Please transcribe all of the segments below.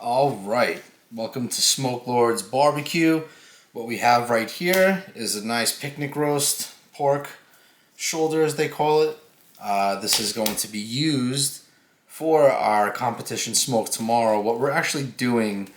All right, welcome to Smoke Lordz BBQ. What we have right here is a nice picnic roast pork shoulder, as they call it. This is going to be used for our competition smoke tomorrow. What we're actually doing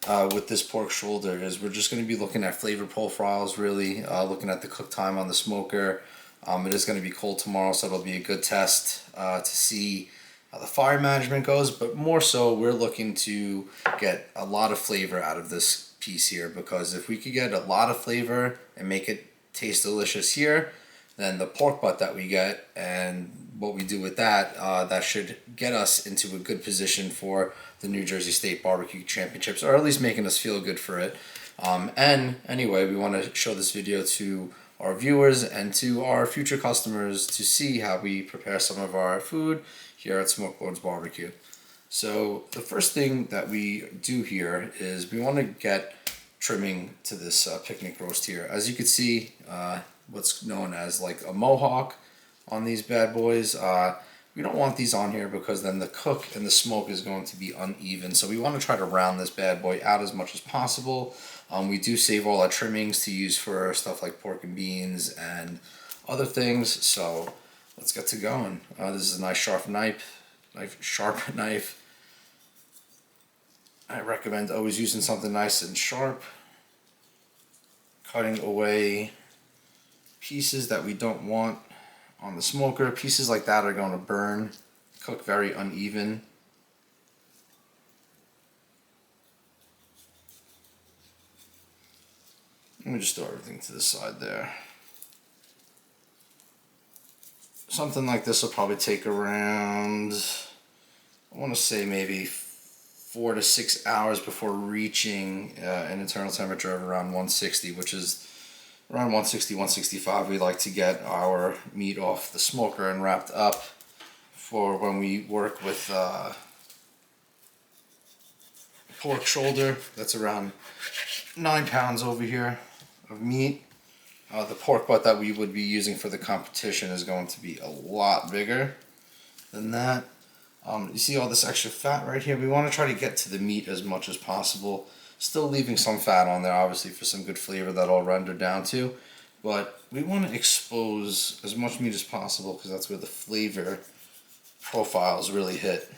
with this pork shoulder is we're just going to be looking at flavor profiles, really looking at the cook time on the smoker. It is going to be cold tomorrow, so it'll be a good test to see how the fire management goes, but more so we're looking to get a lot of flavor out of this piece here, because if we could get a lot of flavor and make it taste delicious here, then the pork butt that we get and what we do with that, that should get us into a good position for the New Jersey State Barbecue Championships, or at least making us feel good for it. And anyway, we want to show this video to our viewers and to our future customers to see how we prepare some of our food here at Smoke Lordz BBQ. So the first thing that we do here is we want to get trimming to this picnic roast here. As you can see, what's known as like a mohawk on these bad boys. We don't want these on here because then the cook and the smoke is going to be uneven. So we want to try to round this bad boy out as much as possible. We do save all our trimmings to use for stuff like pork and beans and other things. So let's get to going. This is a nice sharp knife. I recommend always using something nice and sharp. Cutting away pieces that we don't want on the smoker. Pieces like that are going to burn, cook very uneven. Let me just throw everything to the side there. Something like this will probably take around, I want to say maybe 4 to 6 hours before reaching an internal temperature of around 160, which is around 160, 165. We like to get our meat off the smoker and wrapped up for when we work with pork shoulder. That's around 9 pounds over here of meat. The pork butt that we would be using for the competition is going to be a lot bigger than that. You see all this extra fat right here? We want to try to get to the meat as much as possible. Still leaving some fat on there, obviously, for some good flavor that I'll render down to. But we want to expose as much meat as possible because that's where the flavor profiles really hit.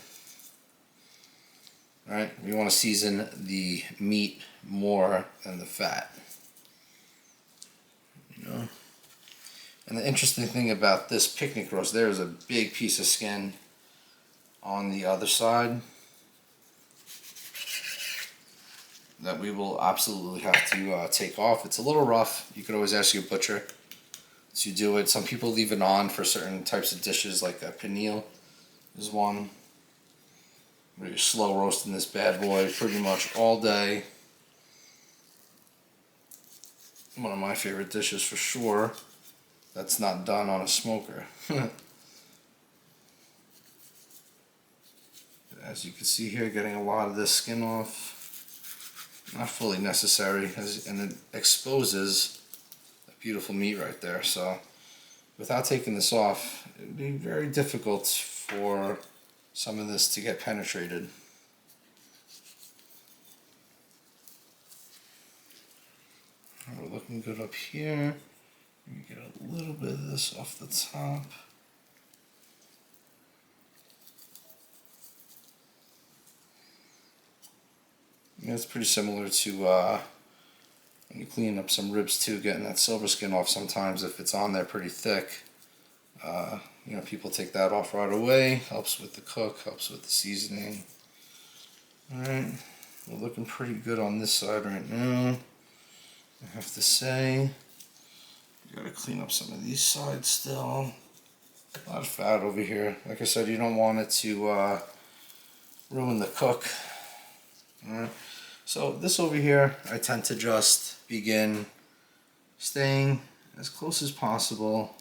Alright, we want to season the meat more than the fat. And the interesting thing about this picnic roast, there is a big piece of skin on the other side that we will absolutely have to take off. It's a little rough. You could always ask your butcher to do it. Some people leave it on for certain types of dishes, like a pernil is one, where you're slow roasting this bad boy pretty much all day. One of my favorite dishes for sure that's not done on a smoker. As you can see here, getting a lot of this skin off. Not fully necessary, and it exposes a beautiful meat right there. So without taking this off, it would be very difficult for some of this to get penetrated. We're looking good up here. Let me get a little bit of this off the top. Yeah, it's pretty similar to when you clean up some ribs too, getting that silver skin off. Sometimes if it's on there pretty thick, people take that off right away. Helps with the cook, helps with the seasoning. Alright, we're looking pretty good on this side right now, I have to say. Gotta clean up some of these sides still. A lot of fat over here. Like I said, you don't want it to ruin the cook. Alright, so this over here, I tend to just begin staying as close as possible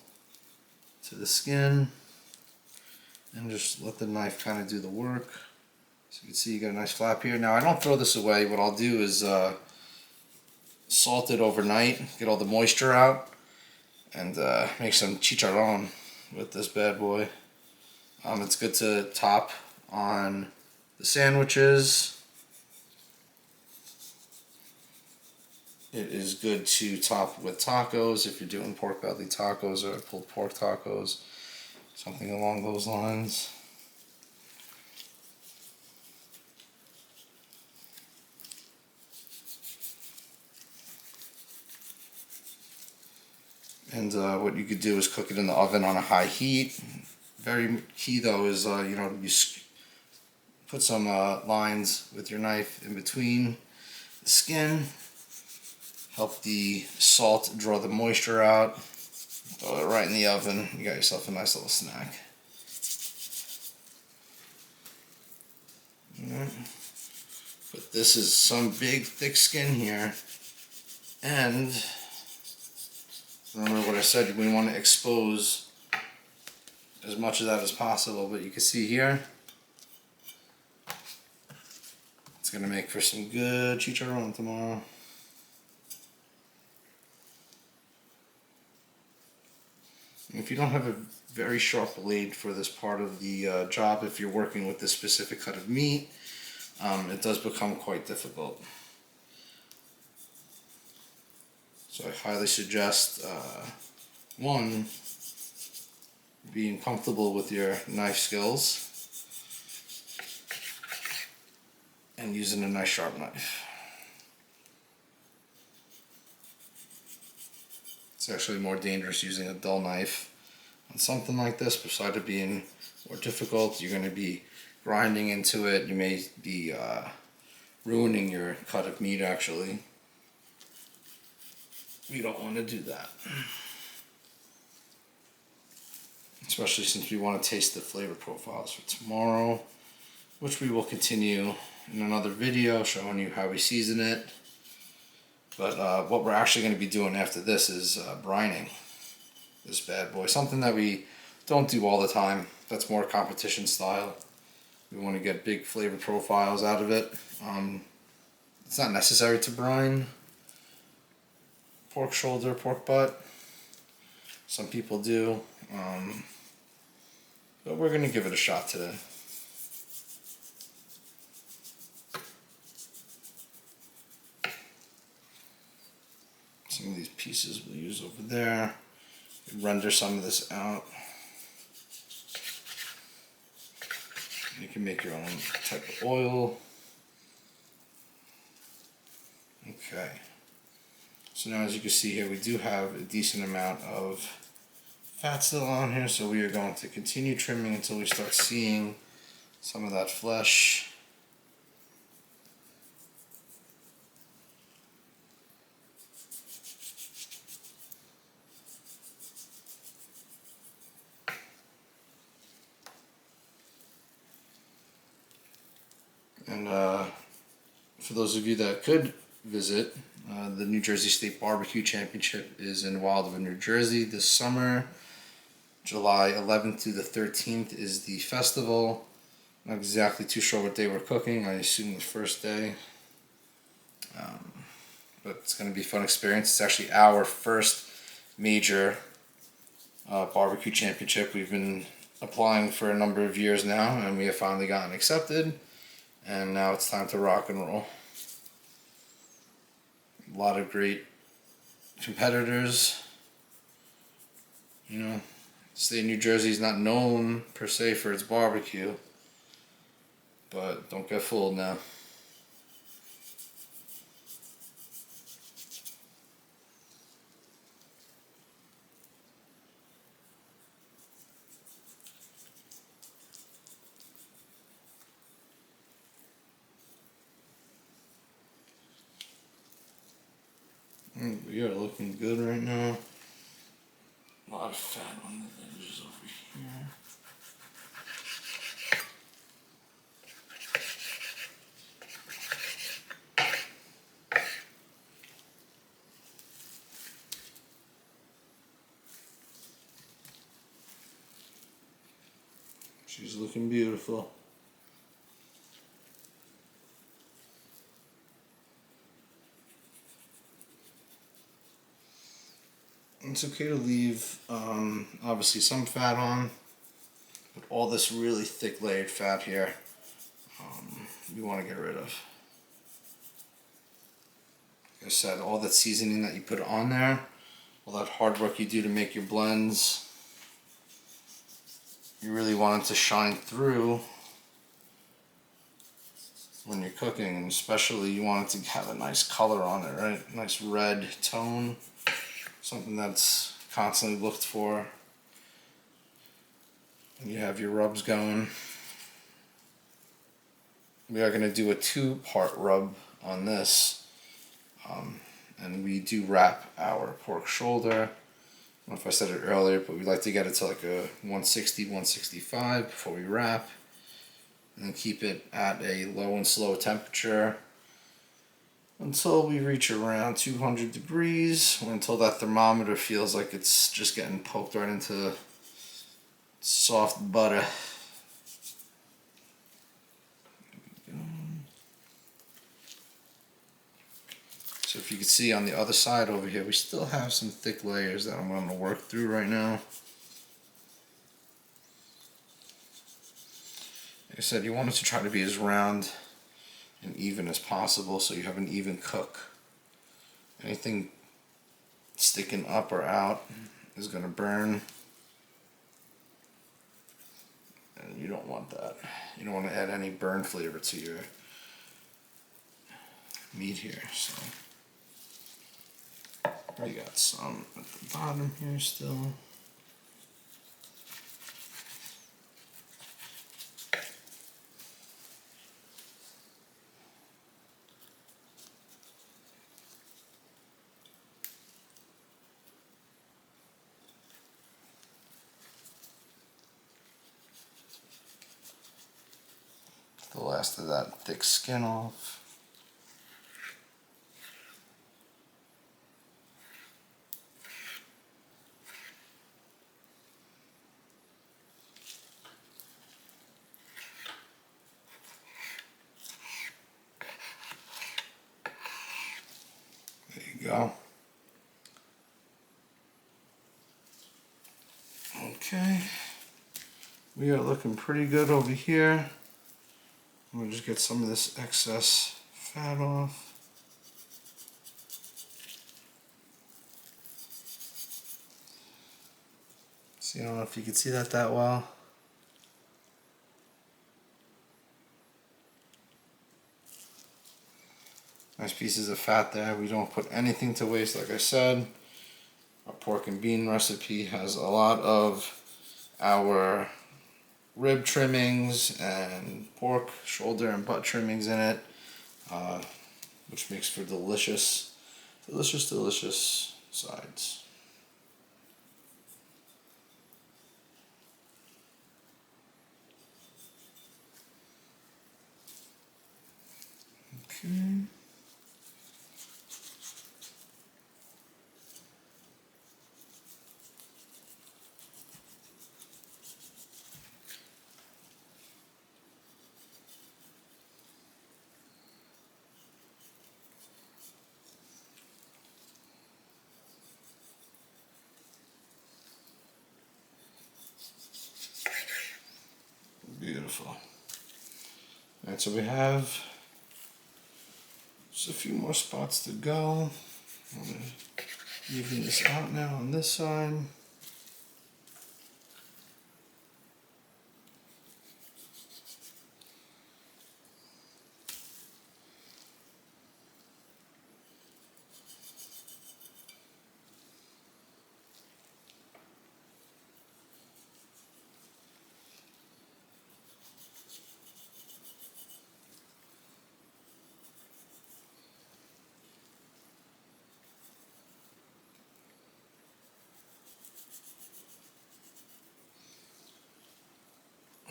to the skin and just let the knife kind of do the work. So you can see you got a nice flap here. Now I don't throw this away. What I'll do is salt it overnight, get all the moisture out, and make some chicharron with this bad boy. It's good to top on the sandwiches It is good to top with tacos if you're doing pork belly tacos or pulled pork tacos, something along those lines. And what you could do is cook it in the oven on a high heat. Very key though is you put some lines with your knife in between the skin. Help the salt draw the moisture out. Throw it right in the oven. You got yourself a nice little snack. But this is some big thick skin here. And remember what I said, we want to expose as much of that as possible. But you can see here, it's going to make for some good chicharron tomorrow. If you don't have a very sharp blade for this part of the job, if you're working with this specific cut of meat, it does become quite difficult. So I highly suggest, one, being comfortable with your knife skills and using a nice sharp knife. It's actually more dangerous using a dull knife on something like this. Besides it being more difficult, you're going to be grinding into it. You may be ruining your cut of meat actually. We don't want to do that. Especially since we want to taste the flavor profiles for tomorrow, which we will continue in another video showing you how we season it. But what we're actually going to be doing after this is brining this bad boy. Something that we don't do all the time. That's more competition style. We want to get big flavor profiles out of it. It's not necessary to brine pork shoulder, pork butt. Some people do. But we're going to give it a shot today. Some of these pieces we'll use over there. Render some of this out. You can make your own type of oil. Okay. So now as you can see here, we do have a decent amount of fat still on here, so we are going to continue trimming until we start seeing some of that flesh. And for those of you that could visit, the New Jersey State Barbecue Championship is in Wildwood, New Jersey this summer. July 11th through the 13th is the festival. Not exactly too sure what day we're cooking. I assume the first day. But it's going to be a fun experience. It's actually our first major barbecue championship. We've been applying for a number of years now, and we have finally gotten accepted. And now it's time to rock and roll. A lot of great competitors. You know, the state of New Jersey is not known per se for its barbecue, but don't get fooled now. We are looking good right now. A lot of fat on the edges over here. She's looking beautiful. It's okay to leave, obviously, some fat on, but all this really thick layered fat here, we want to get rid of. Like I said, all that seasoning that you put on there, all that hard work you do to make your blends, you really want it to shine through when you're cooking, and especially you want it to have a nice color on it, right? Nice red tone, something that's constantly looked for. And you have your rubs going. We are going to do a 2-part rub on this, and we do wrap our pork shoulder. I don't know if I said it earlier, but we like to get it to like a 160, 165 before we wrap, and then keep it at a low and slow temperature until we reach around 200 degrees, or until that thermometer feels like it's just getting poked right into soft butter. So if you can see on the other side over here, we still have some thick layers that I'm going to work through right now. Like I said, you want it to try to be as round and even as possible so you have an even cook. Anything sticking up or out is going to burn, and you don't want that. You don't want to add any burn flavor to your meat here. So we got some at the bottom here still. The last of that thick skin off. There you go. Okay, we are looking pretty good over here. I'm going to just get some of this excess fat off. See, I don't know if you can see that well. Nice pieces of fat there. We don't put anything to waste, like I said. Our pork and bean recipe has a lot of our rib trimmings and pork, shoulder, and butt trimmings in it, which makes for delicious, delicious sides. Okay. Beautiful. Alright, so we have just a few more spots to go. I'm going to even this out now on this side.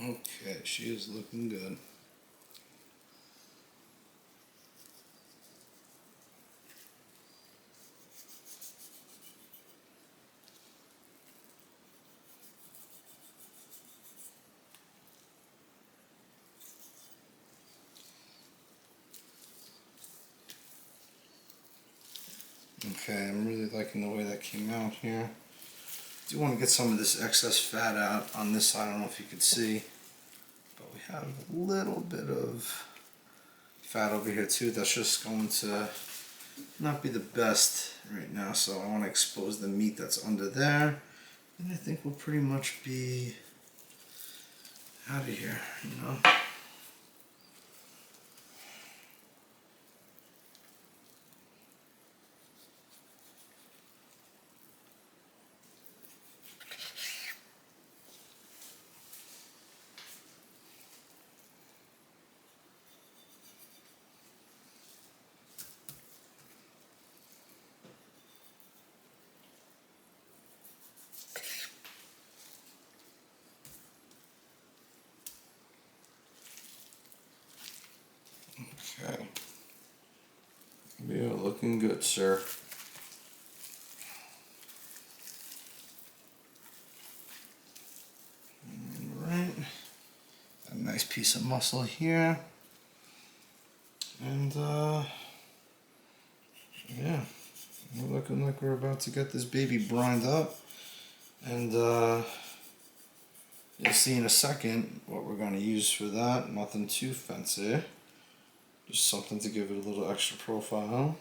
Okay, she is looking good. Okay, I'm really liking the way that came out here. Do want to get some of this excess fat out on this side. I don't know if you can see, but we have a little bit of fat over here too. That's just going to not be the best right now, so I want to expose the meat that's under there. And I think we'll pretty much be out of here, you know. Okay. Yeah, looking good, sir. Alright. A nice piece of muscle here. And yeah, we're looking like we're about to get this baby brined up. And you'll see in a second what we're going to use for that. Nothing too fancy. Just something to give it a little extra profile.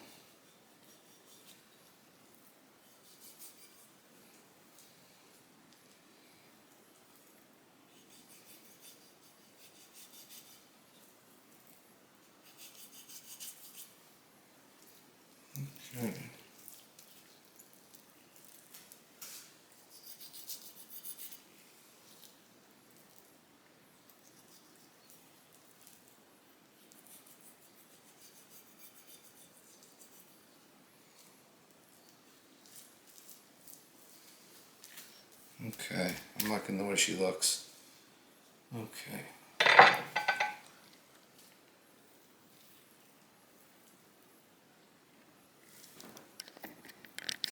Okay. Okay, I'm liking the way she looks. Okay.